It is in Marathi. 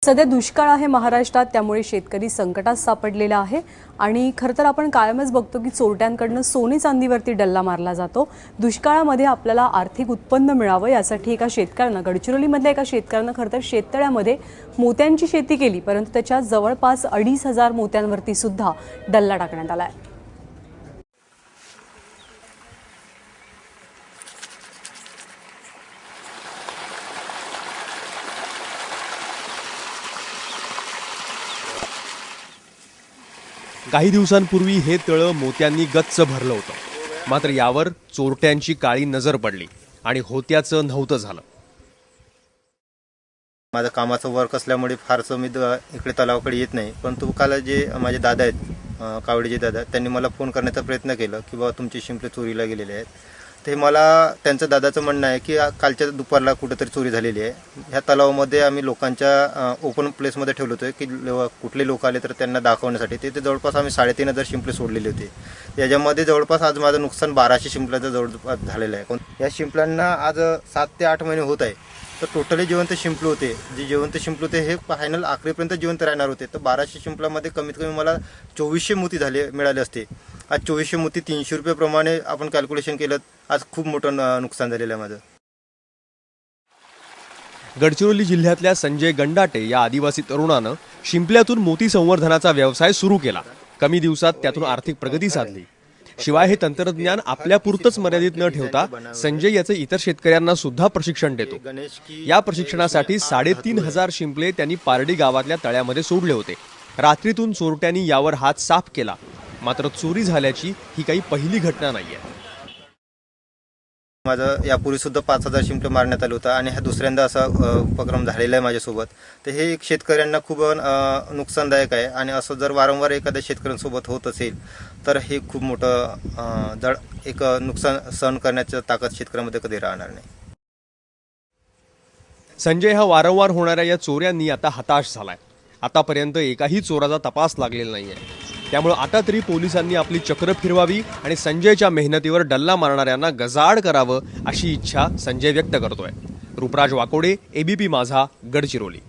सध्या दुष्काळ आहे महाराष्ट्रात, त्यामुळे शेतकरी संकटात सापडलेला आहे आणि खरं तर आपण कायमच बघतो की चोरट्यांकडून सोने चांदीवरती डल्ला मारला जातो। दुष्काळामध्ये आपल्याला आर्थिक उत्पन्न मिळावं यासाठी एका शेतकऱ्यानं गडचिरोलीमधल्या एका शेतकऱ्यानं खरं तर शेततळ्यामध्ये मोत्यांची शेती केली, परंतु त्याच्या जवळपास 2500 मोत्यांवरती सुद्धा डल्ला टाकण्यात आलाय। काही दिवसांपूर्वी हे तळं मोत्यांनी गच्च भरलं होतं, मात्र यावर चोरट्यांची काळी नजर पडली आणि होत्याचं नव्हतं झालं। माझं कामाचं वर्क असल्यामुळे फारसं मी इकडे तलावाकडे येत नाही, परंतु काल जे माझे दादा आहेत, कावडेचे दादा, त्यांनी मला फोन करण्याचा प्रयत्न केला की बाबा तुमचे शिंपले चोरीला गेलेले आहेत। ते मला त्यांचं दादाचं म्हणणं आहे की कालच्या दुपारला कुठेतरी चोरी झालेली आहे। ह्या तलावामध्ये आम्ही लोकांच्या ओपन प्लेसमध्ये ठेवलं होतं की कुठले लोक आले तर त्यांना दाखवण्यासाठी। ते जवळपास आम्ही 3500 शिंपले सोडलेले होते। याच्यामध्ये जवळपास आज माझं नुकसान 1200 शिंपल्याचं जवळपास झालेलं आहे। या शिंपल्यांना आज 7 ते 8 महिने होत आहे। तर टोटली जिवंत शिंपले होते, जे जिवंत शिंपले होते हे फायनल आखरीपर्यंत जिवंत राहणार होते। तर 1200 शिंपल्यामध्ये कमीत कमी मला 2400 मोती मिळाले असते। आज 2400 मोती 300 रुपये प्रमाणे आपण कॅल्क्युलेशन केलं, आज खूप मोठं नुकसान झालेलं आहे माझं। गडचिरोली जिल्ह्यातल्या संजय गंडाटे या आदिवासी तरुणानं शिंपल्यातून मोती संवर्धनाचा व्यवसाय सुरू केला। कमी दिवसात त्यातून आर्थिक प्रगती साधली। शिवाय हे तंत्रज्ञान आपल्यापुरतच मर्यादित न ठेवता संजय याचे इतर शेतकऱ्यांना सुद्धा प्रशिक्षण देतो। या प्रशिक्षणासाठी 3500 शिंपले त्यांनी पारडी गावातल्या तळ्यामध्ये सोडले होते। रात्रीतून चोरट्यांनी यावर हात साफ केला, मात्र चोरी झाल्याची ही काही पहिली घटना नाहीये। माझं यापूर्वी सुद्धा 5000 शिंपले मारण्यात आलं होतं आणि हा दुसऱ्यांदा असा उपक्रम झालेला आहे माझ्यासोबत। तर हे एक शेतकऱ्यांना खूप नुकसानदायक आहे आणि असं जर वारंवार एखाद्या शेतकऱ्यांसोबत होत असेल तर हे खूप मोठं एक नुकसान सहन करण्याची ताकद शेतकऱ्यांमध्ये कधी राहणार नाही। संजय हा वारंवार होणाऱ्या या चोऱ्यांनी आता हताश झालाय। आतापर्यंत एकाही चोराचा तपास लागलेला नाहीये। त्यामुळे आता तरी पोलिसांनी आपली चक्र फिरवावी आणि संजयच्या मेहनतीवर डल्ला मारणाऱ्यांना गजाआड करावं अशी इच्छा संजय व्यक्त करतोय। रूपराज वाकोडे, एबीपी माझा, गडचिरोली।